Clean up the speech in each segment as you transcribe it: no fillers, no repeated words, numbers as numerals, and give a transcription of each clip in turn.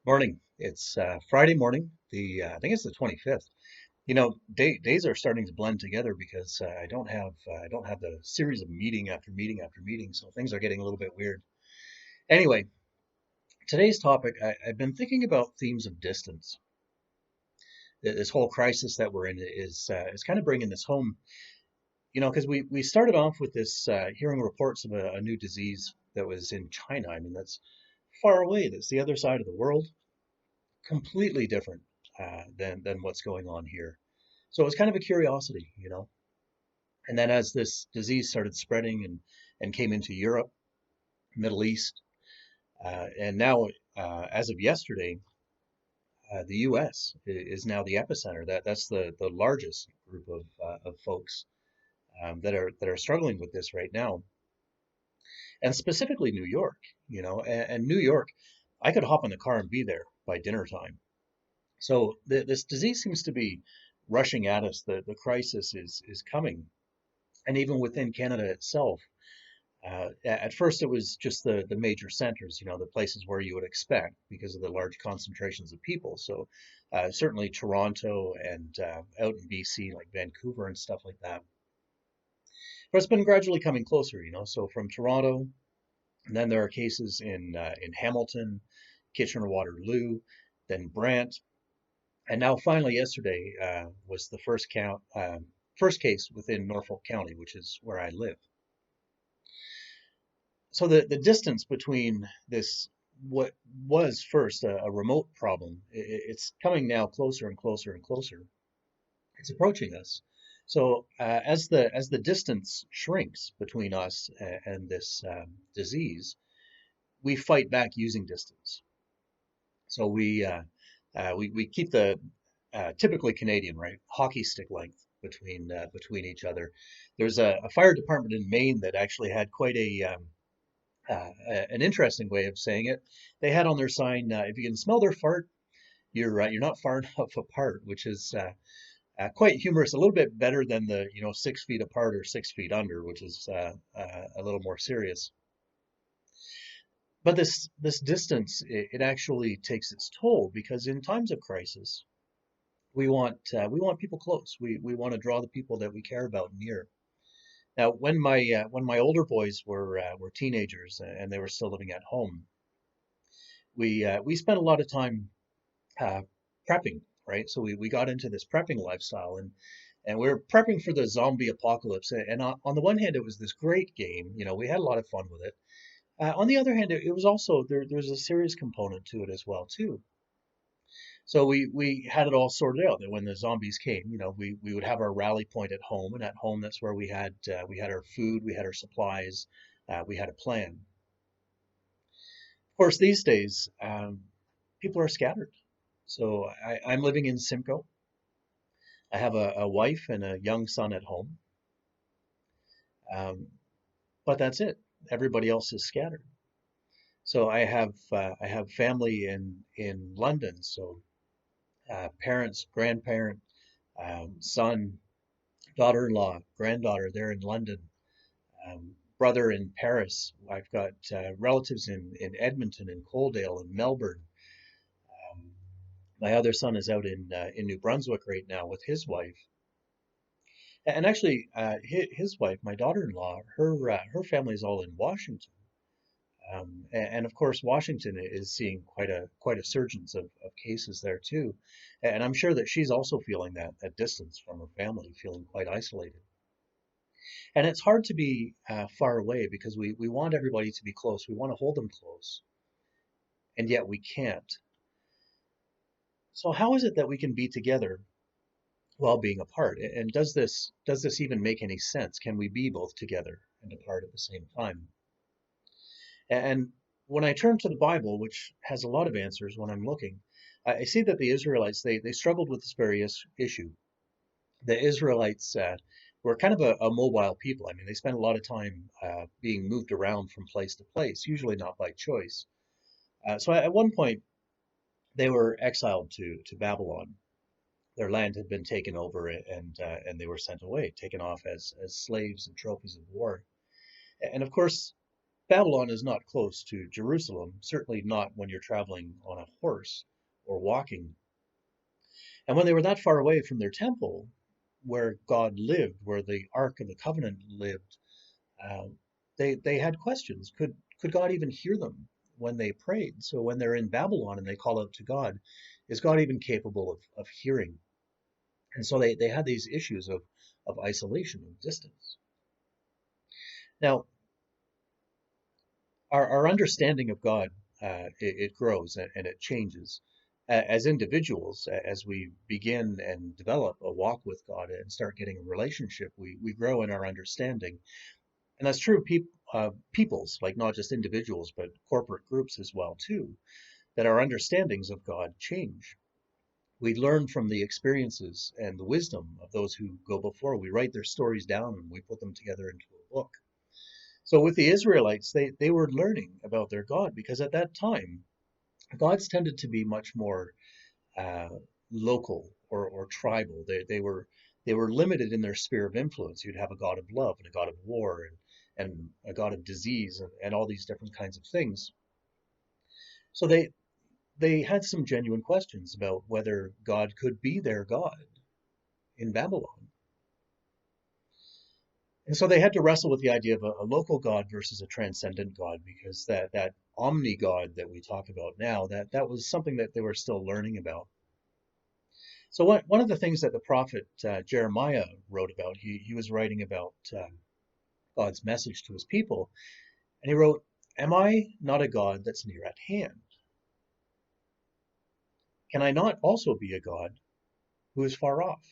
Morning. It's Friday morning. I think it's the 25th. Days are starting to blend together because I don't have the series of meeting after meeting after meeting, so things are getting a little bit weird. Anyway, today's topic, I've been thinking about themes of distance. This whole crisis that we're in is kind of bringing this home. Because we started off with this hearing reports of a new disease that was in China. I mean, that's far away. That's the other side of the world. Completely different than what's going on here. So it was kind of a curiosity. And then as this disease started spreading and came into Europe, Middle East, and now as of yesterday, the U.S. is now the epicenter. That's the largest group of folks that are struggling with this right now, and specifically New York. And New York, I could hop in the car and be there by dinner time. So this disease seems to be rushing at us. The crisis is coming, and even within Canada itself. At first, it was just the major centers, the places where you would expect because of the large concentrations of people. So certainly Toronto and out in BC, like Vancouver and stuff like that. But it's been gradually coming closer. So from Toronto, and then there are cases in Hamilton, Kitchener-Waterloo, then Brant. And now, finally, yesterday was the first case within Norfolk County, which is where I live. So the distance between this, what was first a remote problem, it's coming now closer and closer and closer. It's approaching us. So as the distance shrinks between us and this disease, we fight back using distance. So we keep the typically Canadian, right? Hockey stick length between each other. There's a fire department in Maine that actually had quite an interesting way of saying it. They had on their sign, "If you can smell their fart, you're not far enough apart," which is quite humorous. A little bit better than the 6 feet apart or 6 feet under, which is a little more serious. But this distance, it actually takes its toll because in times of crisis, we want people close. We want to draw the people that we care about near. Now, when my older boys were teenagers and they were still living at home, we spent a lot of time uh, prepping, right? So we got into this prepping lifestyle and we were prepping for the zombie apocalypse. And on the one hand, it was this great game. We had a lot of fun with it. On the other hand, it was also there's a serious component to it as well too. So we had it all sorted out that when the zombies came, we would have our rally point at home, and at home that's where we had our food, we had our supplies, we had a plan. Of course, these days people are scattered. So I'm living in Simcoe. I have a wife and a young son at home, um, but that's it. Everybody else is scattered. So I have family in London. So parents, grandparent, son, daughter-in-law, granddaughter, they're in London. Brother in Paris. I've got relatives in Edmonton and Coaldale and Melbourne. Um, my other son is out in New Brunswick right now with his wife. And actually, his wife, my daughter-in-law, her family is all in Washington. And of course, Washington is seeing quite a surgence of cases there too. And I'm sure that she's also feeling that distance from her family, feeling quite isolated. And it's hard to be far away because we want everybody to be close. We want to hold them close, and yet we can't. So how is it that we can be together while being apart? And does this even make any sense? Can we be both together and apart at the same time? And when I turn to the Bible, which has a lot of answers when I'm looking, I see that the Israelites they struggled with this very issue. The Israelites were kind of a mobile people. I mean, they spent a lot of time being moved around from place to place, usually not by choice. So at one point, they were exiled to Babylon. Their land had been taken over, and they were sent away, taken off as slaves and trophies of war. And of course, Babylon is not close to Jerusalem, certainly not when you're traveling on a horse or walking. And when they were that far away from their temple, where God lived, where the Ark of the Covenant lived, uh, they had questions. Could God even hear them when they prayed? So when they're in Babylon and they call out to God, is God even capable of hearing? And so they had these issues of isolation and distance. Now, our understanding of God, it grows and it changes. As individuals, as we begin and develop a walk with God and start getting a relationship, we grow in our understanding. And that's true peoples, like not just individuals, but corporate groups as well, too, that our understandings of God change. We learn from the experiences and the wisdom of those who go before. We write their stories down and we put them together into a book. So with the Israelites, they were learning about their God because at that time, gods tended to be much more uh, local or tribal. They were limited in their sphere of influence. You'd have a god of love and a god of war and a god of disease and all these different kinds of things. So they had some genuine questions about whether God could be their God in Babylon. And so they had to wrestle with the idea of a local God versus a transcendent God, because that omni God that we talk about now, that was something that they were still learning about. So one of the things that the prophet Jeremiah wrote about, he was writing about God's message to his people, and he wrote, "Am I not a God that's near at hand? Can I not also be a God who is far off?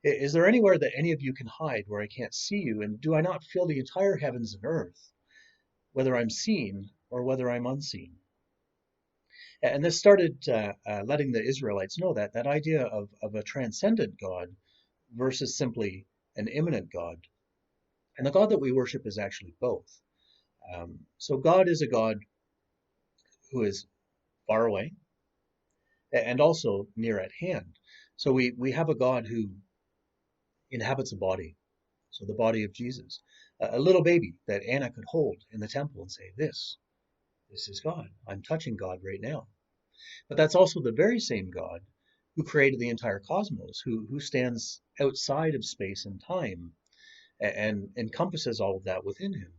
Is there anywhere that any of you can hide where I can't see you? And do I not fill the entire heavens and earth, whether I'm seen or whether I'm unseen?" And this started letting the Israelites know that idea of a transcendent God versus simply an immanent God. And the God that we worship is actually both. So God is a God who is far away and also near at hand. So we have a God who inhabits a body, so the body of Jesus, a little baby that Anna could hold in the temple and say, this is God. I'm touching God right now. But that's also the very same God who created the entire cosmos, who stands outside of space and time and encompasses all of that within him.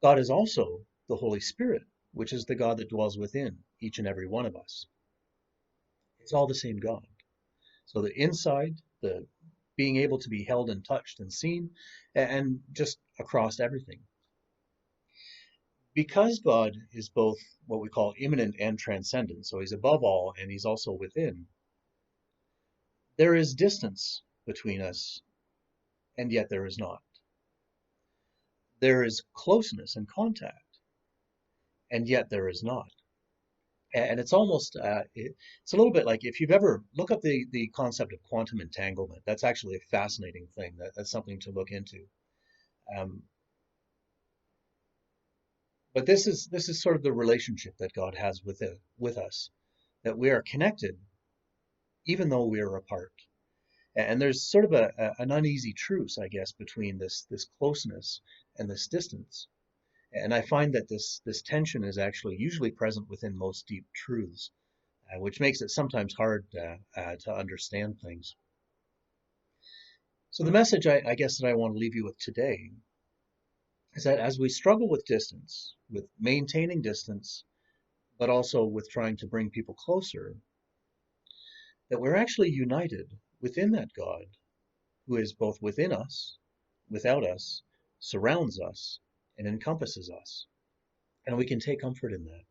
God is also the Holy Spirit, which is the God that dwells within each and every one of us. It's all the same God. So the inside, the being able to be held and touched and seen, and just across everything. Because God is both what we call immanent and transcendent, so he's above all and he's also within, there is distance between us, and yet there is not. There is closeness and contact, and yet there is not. And it's almost, it's a little bit like if you've ever look up the concept of quantum entanglement. That's actually a fascinating thing. That's something to look into. Um, but this is sort of the relationship that God has with us, that we are connected even though we are apart. And there's sort of an uneasy truce, I guess, between this closeness and this distance. And I find that this tension is actually usually present within most deep truths, which makes it sometimes hard to understand things. So the message I guess that I want to leave you with today is that as we struggle with distance, with maintaining distance, but also with trying to bring people closer, that we're actually united within that God who is both within us, without us, surrounds us, and encompasses us. And we can take comfort in that.